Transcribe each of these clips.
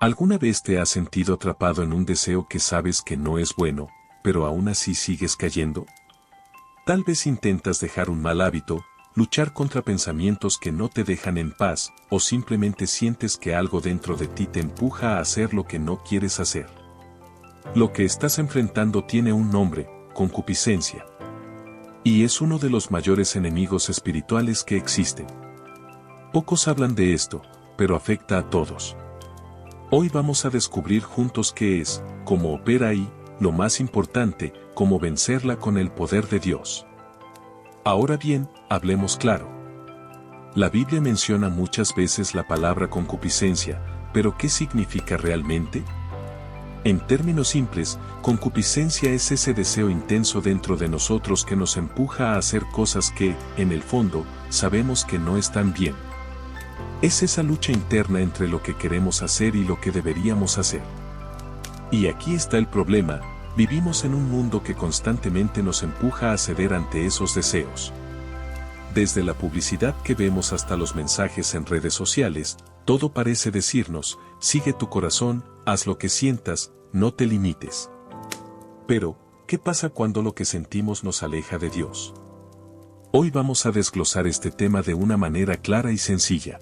¿Alguna vez te has sentido atrapado en un deseo que sabes que no es bueno, pero aún así sigues cayendo? Tal vez intentas dejar un mal hábito, luchar contra pensamientos que no te dejan en paz, o simplemente sientes que algo dentro de ti te empuja a hacer lo que no quieres hacer. Lo que estás enfrentando tiene un nombre: concupiscencia. Y es uno de los mayores enemigos espirituales que existen. Pocos hablan de esto, pero afecta a todos. Hoy vamos a descubrir juntos qué es, cómo opera y, lo más importante, cómo vencerla con el poder de Dios. Ahora bien, hablemos claro. La Biblia menciona muchas veces la palabra concupiscencia, pero ¿qué significa realmente? En términos simples, concupiscencia es ese deseo intenso dentro de nosotros que nos empuja a hacer cosas que, en el fondo, sabemos que no están bien. Es esa lucha interna entre lo que queremos hacer y lo que deberíamos hacer. Y aquí está el problema: vivimos en un mundo que constantemente nos empuja a ceder ante esos deseos. Desde la publicidad que vemos hasta los mensajes en redes sociales, todo parece decirnos: sigue tu corazón, haz lo que sientas, no te limites. Pero, ¿qué pasa cuando lo que sentimos nos aleja de Dios? Hoy vamos a desglosar este tema de una manera clara y sencilla.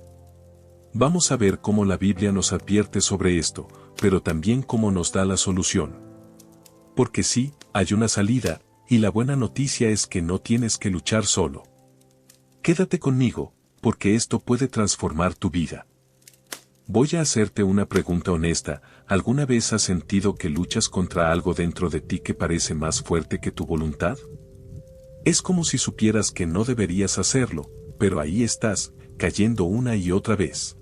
Vamos a ver cómo la Biblia nos advierte sobre esto, pero también cómo nos da la solución. Porque sí, hay una salida, y la buena noticia es que no tienes que luchar solo. Quédate conmigo, porque esto puede transformar tu vida. Voy a hacerte una pregunta honesta: ¿alguna vez has sentido que luchas contra algo dentro de ti que parece más fuerte que tu voluntad? Es como si supieras que no deberías hacerlo, pero ahí estás, cayendo una y otra vez.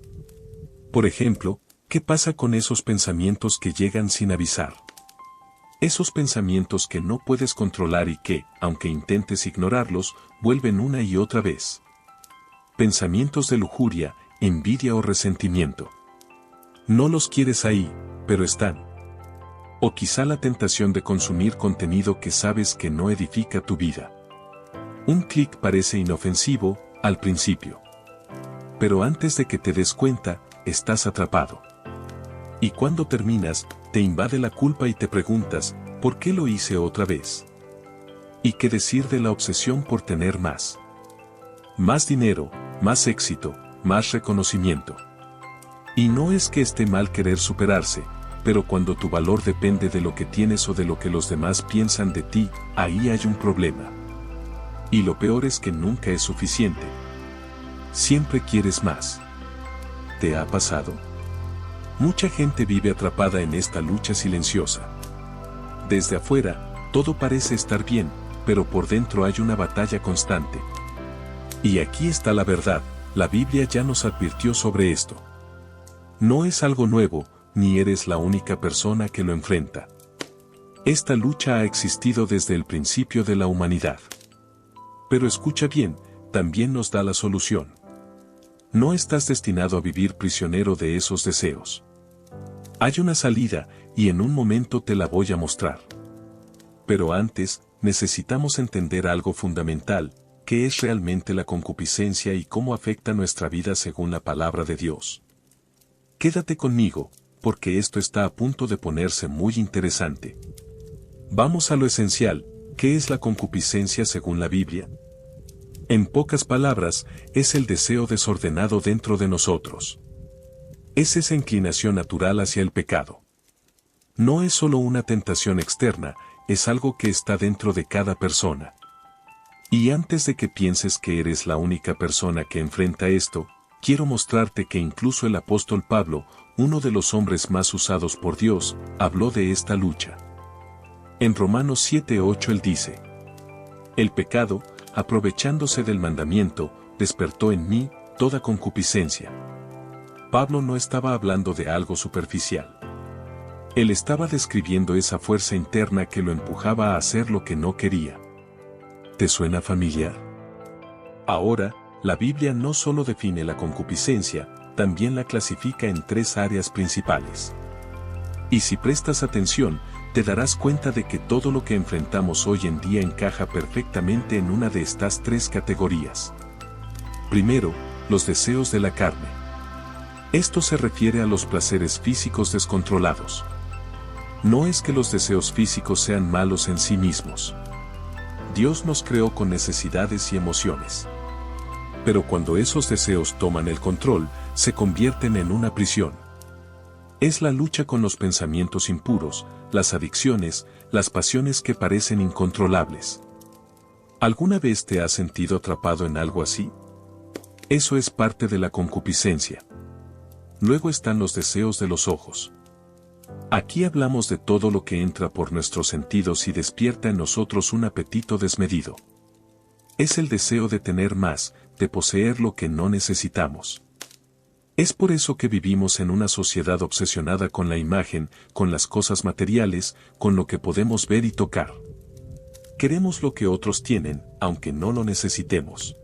Por ejemplo, ¿qué pasa con esos pensamientos que llegan sin avisar? Esos pensamientos que no puedes controlar y que, aunque intentes ignorarlos, vuelven una y otra vez. Pensamientos de lujuria, envidia o resentimiento. No los quieres ahí, pero están. O quizá la tentación de consumir contenido que sabes que no edifica tu vida. Un clic parece inofensivo, al principio. Pero antes de que te des cuenta, estás atrapado. Y cuando terminas, te invade la culpa y te preguntas: ¿por qué lo hice otra vez? ¿Y qué decir de la obsesión por tener más? Más dinero, más éxito, más reconocimiento. Y no es que esté mal querer superarse, pero cuando tu valor depende de lo que tienes o de lo que los demás piensan de ti, ahí hay un problema. Y lo peor es que nunca es suficiente. Siempre quieres más. ¿Te ha pasado? Mucha gente vive atrapada en esta lucha silenciosa. Desde afuera, todo parece estar bien, pero por dentro hay una batalla constante. Y aquí está la verdad: la Biblia ya nos advirtió sobre esto. No es algo nuevo, ni eres la única persona que lo enfrenta. Esta lucha ha existido desde el principio de la humanidad. Pero escucha bien, también nos da la solución. No estás destinado a vivir prisionero de esos deseos. Hay una salida, y en un momento te la voy a mostrar. Pero antes, necesitamos entender algo fundamental: ¿qué es realmente la concupiscencia y cómo afecta nuestra vida según la palabra de Dios? Quédate conmigo, porque esto está a punto de ponerse muy interesante. Vamos a lo esencial: ¿qué es la concupiscencia según la Biblia? En pocas palabras, es el deseo desordenado dentro de nosotros. Es esa inclinación natural hacia el pecado. No es solo una tentación externa, es algo que está dentro de cada persona. Y antes de que pienses que eres la única persona que enfrenta esto, quiero mostrarte que incluso el apóstol Pablo, uno de los hombres más usados por Dios, habló de esta lucha. En Romanos 7:8 él dice: el pecado, aprovechándose del mandamiento, despertó en mí toda concupiscencia. Pablo no estaba hablando de algo superficial. Él estaba describiendo esa fuerza interna que lo empujaba a hacer lo que no quería. ¿Te suena familiar? Ahora, la Biblia no solo define la concupiscencia, también la clasifica en 3 áreas principales. Y si prestas atención, te darás cuenta de que todo lo que enfrentamos hoy en día encaja perfectamente en una de estas 3 categorías. Primero, los deseos de la carne. Esto se refiere a los placeres físicos descontrolados. No es que los deseos físicos sean malos en sí mismos. Dios nos creó con necesidades y emociones. Pero cuando esos deseos toman el control, se convierten en una prisión. Es la lucha con los pensamientos impuros, las adicciones, las pasiones que parecen incontrolables. ¿Alguna vez te has sentido atrapado en algo así? Eso es parte de la concupiscencia. Luego están los deseos de los ojos. Aquí hablamos de todo lo que entra por nuestros sentidos y despierta en nosotros un apetito desmedido. Es el deseo de tener más, de poseer lo que no necesitamos. Es por eso que vivimos en una sociedad obsesionada con la imagen, con las cosas materiales, con lo que podemos ver y tocar. Queremos lo que otros tienen, aunque no lo necesitemos.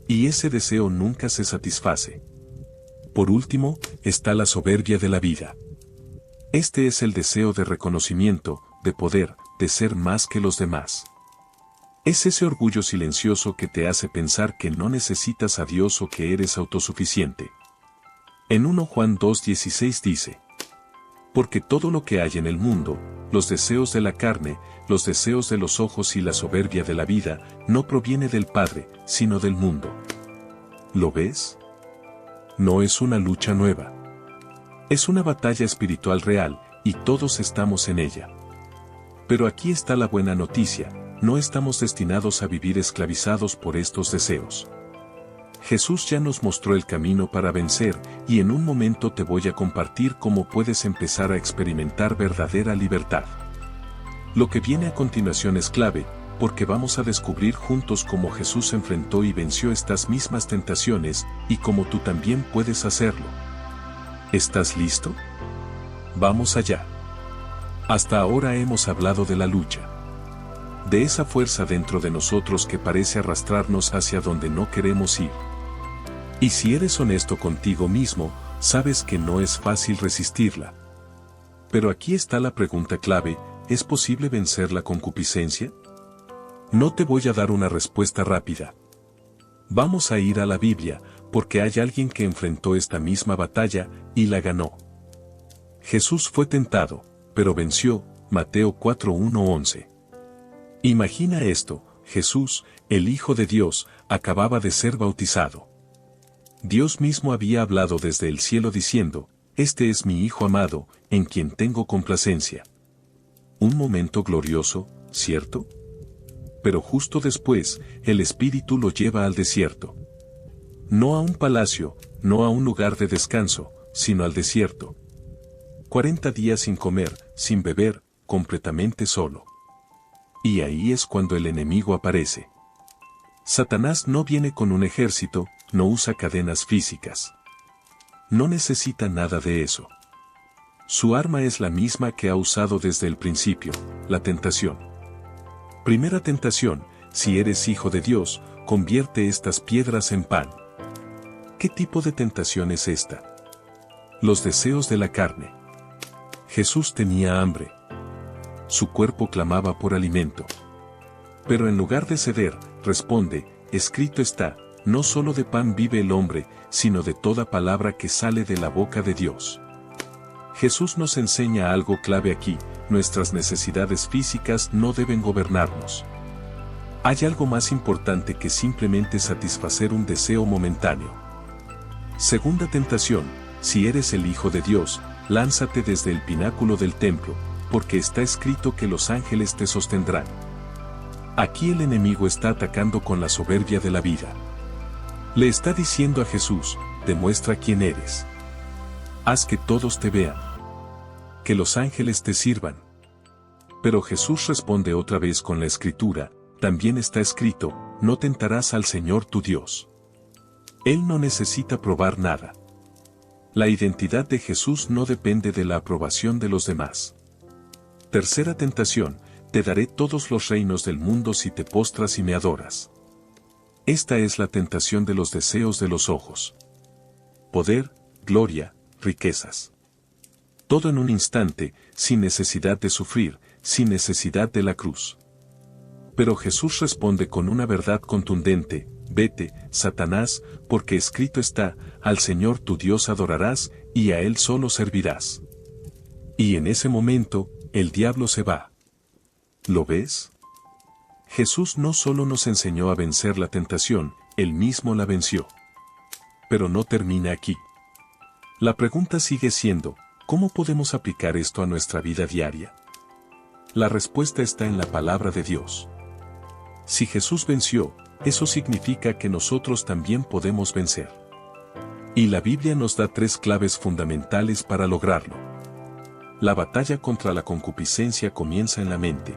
Y ese deseo nunca se satisface. Por último, está la soberbia de la vida. Este es el deseo de reconocimiento, de poder, de ser más que los demás. Es ese orgullo silencioso que te hace pensar que no necesitas a Dios o que eres autosuficiente. En 1 Juan 2:16 dice: porque todo lo que hay en el mundo, los deseos de la carne, los deseos de los ojos y la soberbia de la vida, no proviene del Padre, sino del mundo. ¿Lo ves? No es una lucha nueva. Es una batalla espiritual real, y todos estamos en ella. Pero aquí está la buena noticia: no estamos destinados a vivir esclavizados por estos deseos. Jesús ya nos mostró el camino para vencer, y en un momento te voy a compartir cómo puedes empezar a experimentar verdadera libertad. Lo que viene a continuación es clave, porque vamos a descubrir juntos cómo Jesús enfrentó y venció estas mismas tentaciones, y cómo tú también puedes hacerlo. ¿Estás listo? Vamos allá. Hasta ahora hemos hablado de la lucha. De esa fuerza dentro de nosotros que parece arrastrarnos hacia donde no queremos ir. Y si eres honesto contigo mismo, sabes que no es fácil resistirla. Pero aquí está la pregunta clave: ¿es posible vencer la concupiscencia? No te voy a dar una respuesta rápida. Vamos a ir a la Biblia, porque hay alguien que enfrentó esta misma batalla, y la ganó. Jesús fue tentado, pero venció, Mateo 4:1-11. Imagina esto: Jesús, el Hijo de Dios, acababa de ser bautizado. Dios mismo había hablado desde el cielo diciendo: este es mi Hijo amado, en quien tengo complacencia. Un momento glorioso, ¿cierto? Pero justo después, el Espíritu lo lleva al desierto. No a un palacio, no a un lugar de descanso, sino al desierto. 40 días sin comer, sin beber, completamente solo. Y ahí es cuando el enemigo aparece. Satanás no viene con un ejército, no usa cadenas físicas. No necesita nada de eso. Su arma es la misma que ha usado desde el principio: la tentación. Primera tentación: si eres hijo de Dios, convierte estas piedras en pan. ¿Qué tipo de tentación es esta? Los deseos de la carne. Jesús tenía hambre. Su cuerpo clamaba por alimento. Pero en lugar de ceder, responde: escrito está, no solo de pan vive el hombre, sino de toda palabra que sale de la boca de Dios. Jesús nos enseña algo clave aquí: nuestras necesidades físicas no deben gobernarnos. Hay algo más importante que simplemente satisfacer un deseo momentáneo. Segunda tentación: si eres el Hijo de Dios, lánzate desde el pináculo del templo, porque está escrito que los ángeles te sostendrán. Aquí el enemigo está atacando con la soberbia de la vida. Le está diciendo a Jesús: demuestra quién eres. Haz que todos te vean. Que los ángeles te sirvan. Pero Jesús responde otra vez con la escritura: también está escrito, no tentarás al Señor tu Dios. Él no necesita probar nada. La identidad de Jesús no depende de la aprobación de los demás. Tercera tentación: te daré todos los reinos del mundo si te postras y me adoras. Esta es la tentación de los deseos de los ojos. Poder, gloria, riquezas. Todo en un instante, sin necesidad de sufrir, sin necesidad de la cruz. Pero Jesús responde con una verdad contundente: vete, Satanás, porque escrito está, al Señor tu Dios adorarás, y a Él solo servirás. Y en ese momento, el diablo se va. ¿Lo ves? Jesús no solo nos enseñó a vencer la tentación, Él mismo la venció. Pero no termina aquí. La pregunta sigue siendo, ¿cómo podemos aplicar esto a nuestra vida diaria? La respuesta está en la palabra de Dios. Si Jesús venció, eso significa que nosotros también podemos vencer. Y la Biblia nos da 3 claves fundamentales para lograrlo. La batalla contra la concupiscencia comienza en la mente.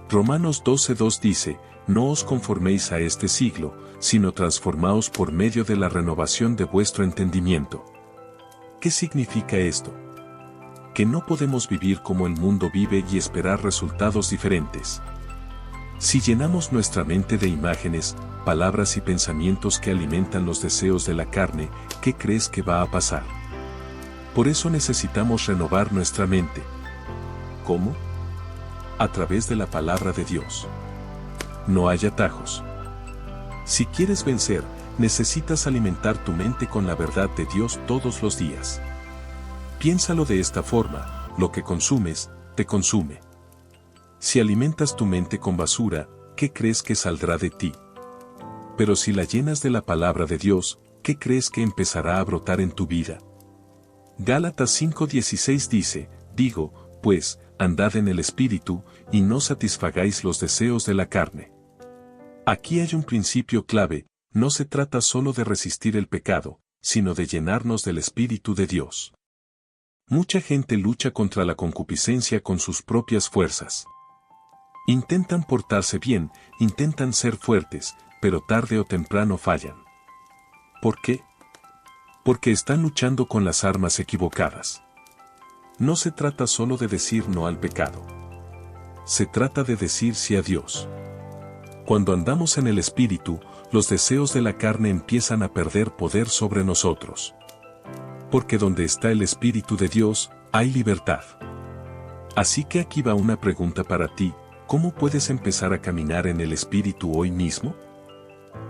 Romanos 12:2 dice, no os conforméis a este siglo, sino transformaos por medio de la renovación de vuestro entendimiento. ¿Qué significa esto? Que no podemos vivir como el mundo vive y esperar resultados diferentes. Si llenamos nuestra mente de imágenes, palabras y pensamientos que alimentan los deseos de la carne, ¿qué crees que va a pasar? Por eso necesitamos renovar nuestra mente. ¿Cómo? A través de la palabra de Dios. No hay atajos. Si quieres vencer, necesitas alimentar tu mente con la verdad de Dios todos los días. Piénsalo de esta forma, lo que consumes, te consume. Si alimentas tu mente con basura, ¿qué crees que saldrá de ti? Pero si la llenas de la palabra de Dios, ¿qué crees que empezará a brotar en tu vida? Gálatas 5:16 dice, digo, pues, andad en el Espíritu, y no satisfagáis los deseos de la carne. Aquí hay un principio clave, no se trata solo de resistir el pecado, sino de llenarnos del Espíritu de Dios. Mucha gente lucha contra la concupiscencia con sus propias fuerzas. Intentan portarse bien, intentan ser fuertes, pero tarde o temprano fallan. ¿Por qué? Porque están luchando con las armas equivocadas. No se trata solo de decir no al pecado. Se trata de decir sí a Dios. Cuando andamos en el Espíritu, los deseos de la carne empiezan a perder poder sobre nosotros. Porque donde está el Espíritu de Dios, hay libertad. Así que aquí va una pregunta para ti, ¿cómo puedes empezar a caminar en el Espíritu hoy mismo?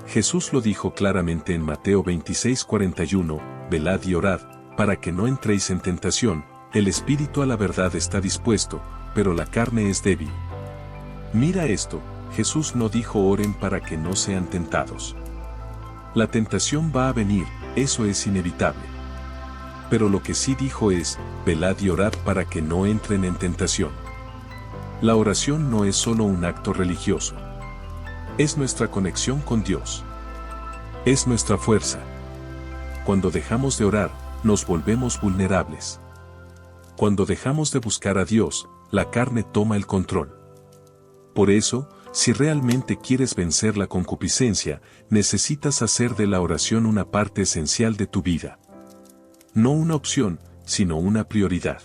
Jesús lo dijo claramente en Mateo 26:41, velad y orad, para que no entréis en tentación, el Espíritu a la verdad está dispuesto, pero la carne es débil. Mira esto, Jesús no dijo oren para que no sean tentados. La tentación va a venir, eso es inevitable. Pero lo que sí dijo es, velad y orad para que no entren en tentación. La oración no es solo un acto religioso. Es nuestra conexión con Dios. Es nuestra fuerza. Cuando dejamos de orar, nos volvemos vulnerables. Cuando dejamos de buscar a Dios, la carne toma el control. Por eso, si realmente quieres vencer la concupiscencia, necesitas hacer de la oración una parte esencial de tu vida. No una opción, sino una prioridad.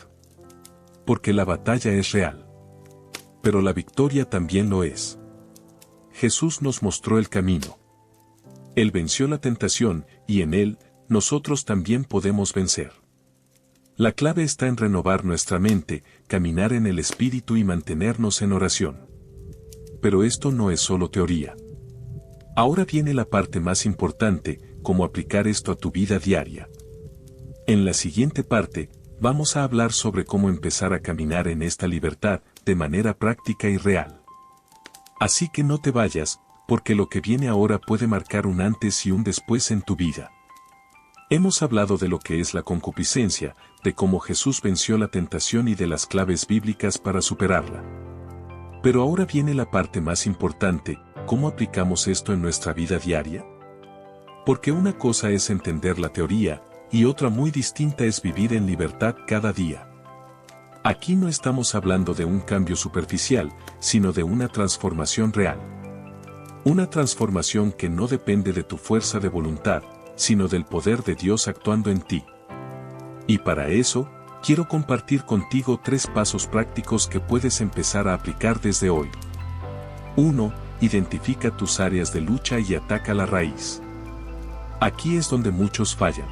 Porque la batalla es real. Pero la victoria también lo es. Jesús nos mostró el camino. Él venció la tentación, y en Él, nosotros también podemos vencer. La clave está en renovar nuestra mente, caminar en el Espíritu y mantenernos en oración. Pero esto no es solo teoría. Ahora viene la parte más importante, cómo aplicar esto a tu vida diaria. En la siguiente parte, vamos a hablar sobre cómo empezar a caminar en esta libertad, de manera práctica y real. Así que no te vayas, porque lo que viene ahora puede marcar un antes y un después en tu vida. Hemos hablado de lo que es la concupiscencia, de cómo Jesús venció la tentación y de las claves bíblicas para superarla. Pero ahora viene la parte más importante, ¿cómo aplicamos esto en nuestra vida diaria? Porque una cosa es entender la teoría, y otra muy distinta es vivir en libertad cada día. Aquí no estamos hablando de un cambio superficial, sino de una transformación real. Una transformación que no depende de tu fuerza de voluntad, sino del poder de Dios actuando en ti. Y para eso, quiero compartir contigo 3 pasos prácticos que puedes empezar a aplicar desde hoy. 1. Identifica tus áreas de lucha y ataca la raíz. Aquí es donde muchos fallan.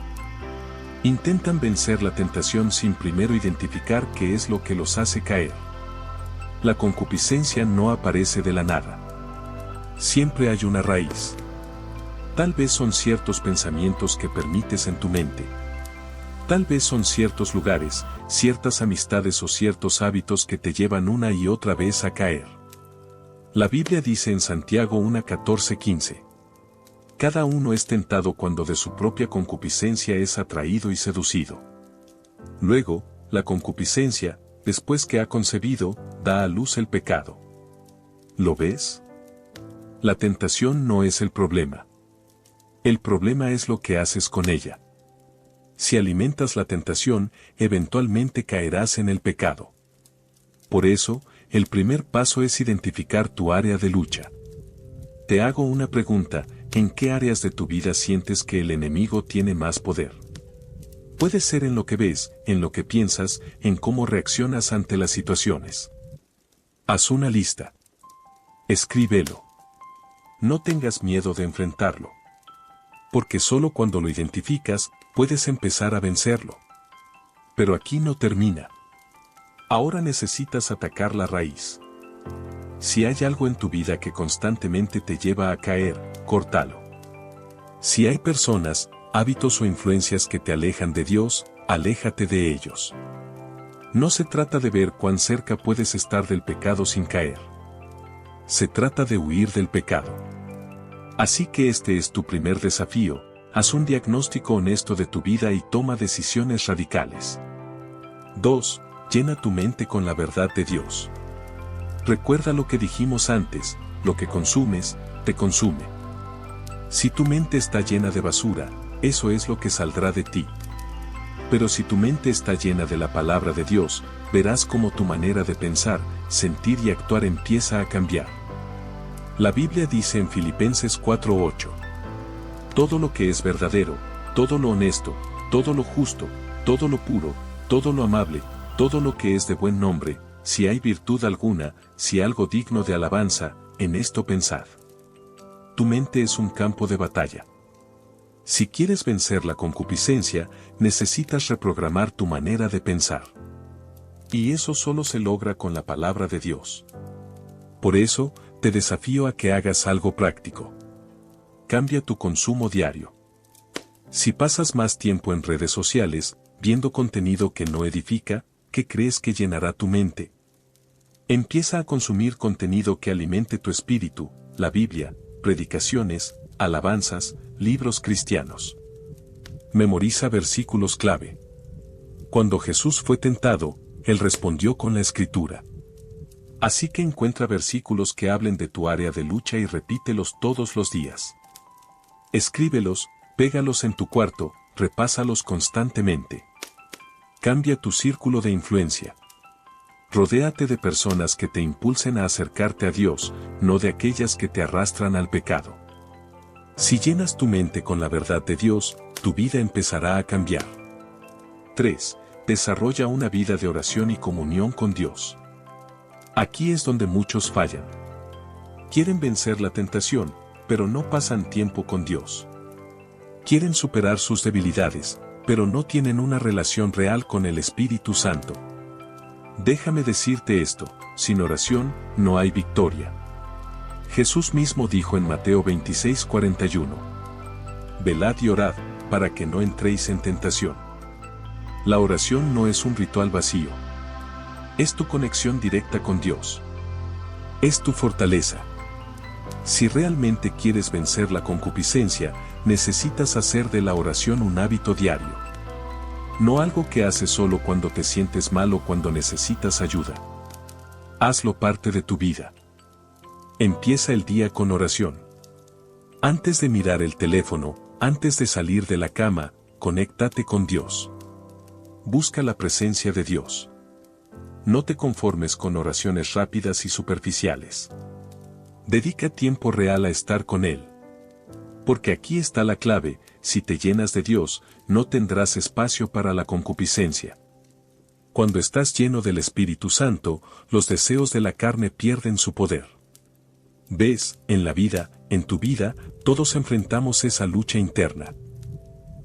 Intentan vencer la tentación sin primero identificar qué es lo que los hace caer. La concupiscencia no aparece de la nada. Siempre hay una raíz. Tal vez son ciertos pensamientos que permites en tu mente. Tal vez son ciertos lugares, ciertas amistades o ciertos hábitos que te llevan una y otra vez a caer. La Biblia dice en Santiago 1:14-15. Cada uno es tentado cuando de su propia concupiscencia es atraído y seducido. Luego, la concupiscencia, después que ha concebido, da a luz el pecado. ¿Lo ves? La tentación no es el problema. El problema es lo que haces con ella. Si alimentas la tentación, eventualmente caerás en el pecado. Por eso, el primer paso es identificar tu área de lucha. Te hago una pregunta: ¿en qué áreas de tu vida sientes que el enemigo tiene más poder? Puede ser en lo que ves, en lo que piensas, en cómo reaccionas ante las situaciones. Haz una lista. Escríbelo. No tengas miedo de enfrentarlo. Porque solo cuando lo identificas, puedes empezar a vencerlo. Pero aquí no termina. Ahora necesitas atacar la raíz. Si hay algo en tu vida que constantemente te lleva a caer, córtalo. Si hay personas, hábitos o influencias que te alejan de Dios, aléjate de ellos. No se trata de ver cuán cerca puedes estar del pecado sin caer. Se trata de huir del pecado. Así que este es tu primer desafío: haz un diagnóstico honesto de tu vida y toma decisiones radicales. 2. Llena tu mente con la verdad de Dios. Recuerda lo que dijimos antes: lo que consumes, te consume. Si tu mente está llena de basura, eso es lo que saldrá de ti. Pero si tu mente está llena de la palabra de Dios, verás cómo tu manera de pensar, sentir y actuar empieza a cambiar. La Biblia dice en Filipenses 4:8. Todo lo que es verdadero, todo lo honesto, todo lo justo, todo lo puro, todo lo amable, todo lo que es de buen nombre, si hay virtud alguna, si algo digno de alabanza, en esto pensad. Tu mente es un campo de batalla. Si quieres vencer la concupiscencia, necesitas reprogramar tu manera de pensar. Y eso solo se logra con la palabra de Dios. Por eso, te desafío a que hagas algo práctico. Cambia tu consumo diario. Si pasas más tiempo en redes sociales, viendo contenido que no edifica, ¿qué crees que llenará tu mente? Empieza a consumir contenido que alimente tu espíritu: la Biblia, predicaciones, alabanzas, libros cristianos. Memoriza versículos clave. Cuando Jesús fue tentado, Él respondió con la Escritura. Así que encuentra versículos que hablen de tu área de lucha y repítelos todos los días. Escríbelos, pégalos en tu cuarto, repásalos constantemente. Cambia tu círculo de influencia. Rodéate de personas que te impulsen a acercarte a Dios, no de aquellas que te arrastran al pecado. Si llenas tu mente con la verdad de Dios, tu vida empezará a cambiar. 3. Desarrolla una vida de oración y comunión con Dios. Aquí es donde muchos fallan. Quieren vencer la tentación, pero no pasan tiempo con Dios. Quieren superar sus debilidades, pero no tienen una relación real con el Espíritu Santo. Déjame decirte esto: sin oración, no hay victoria. Jesús mismo dijo en Mateo 26:41. Velad y orad, para que no entréis en tentación. La oración no es un ritual vacío. Es tu conexión directa con Dios. Es tu fortaleza. Si realmente quieres vencer la concupiscencia, necesitas hacer de la oración un hábito diario. No algo que haces solo cuando te sientes mal o cuando necesitas ayuda. Hazlo parte de tu vida. Empieza el día con oración. Antes de mirar el teléfono, antes de salir de la cama, conéctate con Dios. Busca la presencia de Dios. No te conformes con oraciones rápidas y superficiales. Dedica tiempo real a estar con Él. Porque aquí está la clave: si te llenas de Dios, no tendrás espacio para la concupiscencia. Cuando estás lleno del Espíritu Santo, los deseos de la carne pierden su poder. Ves, en la vida, en tu vida, todos enfrentamos esa lucha interna.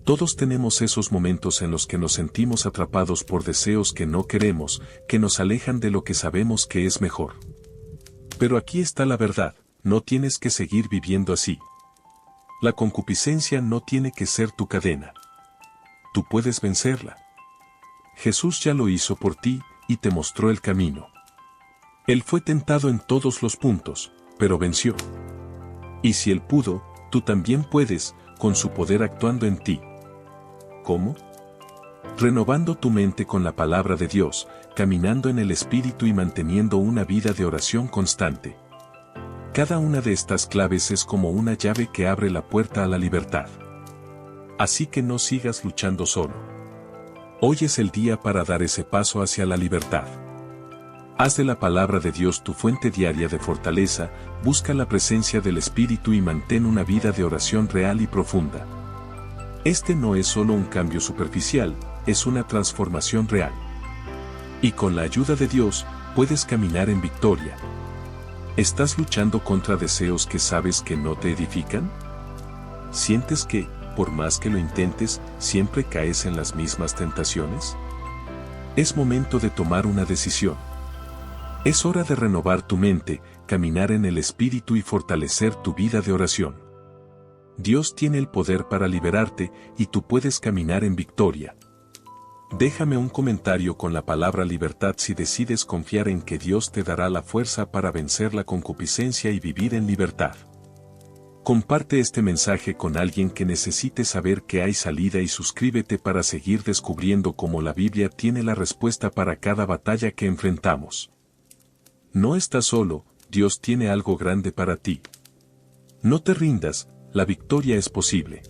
Todos tenemos esos momentos en los que nos sentimos atrapados por deseos que no queremos, que nos alejan de lo que sabemos que es mejor. Pero aquí está la verdad: no tienes que seguir viviendo así. La concupiscencia no tiene que ser tu cadena. Tú puedes vencerla. Jesús ya lo hizo por ti y te mostró el camino. Él fue tentado en todos los puntos, pero venció. Y si Él pudo, tú también puedes, con su poder actuando en ti. ¿Cómo? Renovando tu mente con la palabra de Dios, caminando en el Espíritu y manteniendo una vida de oración constante. Cada una de estas claves es como una llave que abre la puerta a la libertad. Así que no sigas luchando solo. Hoy es el día para dar ese paso hacia la libertad. Haz de la palabra de Dios tu fuente diaria de fortaleza, busca la presencia del Espíritu y mantén una vida de oración real y profunda. Este no es solo un cambio superficial, es una transformación real. Y con la ayuda de Dios, puedes caminar en victoria. ¿Estás luchando contra deseos que sabes que no te edifican? ¿Sientes que, por más que lo intentes, siempre caes en las mismas tentaciones? Es momento de tomar una decisión. Es hora de renovar tu mente, caminar en el Espíritu y fortalecer tu vida de oración. Dios tiene el poder para liberarte y tú puedes caminar en victoria. Déjame un comentario con la palabra libertad si decides confiar en que Dios te dará la fuerza para vencer la concupiscencia y vivir en libertad. Comparte este mensaje con alguien que necesite saber que hay salida y suscríbete para seguir descubriendo cómo la Biblia tiene la respuesta para cada batalla que enfrentamos. No estás solo, Dios tiene algo grande para ti. No te rindas, la victoria es posible.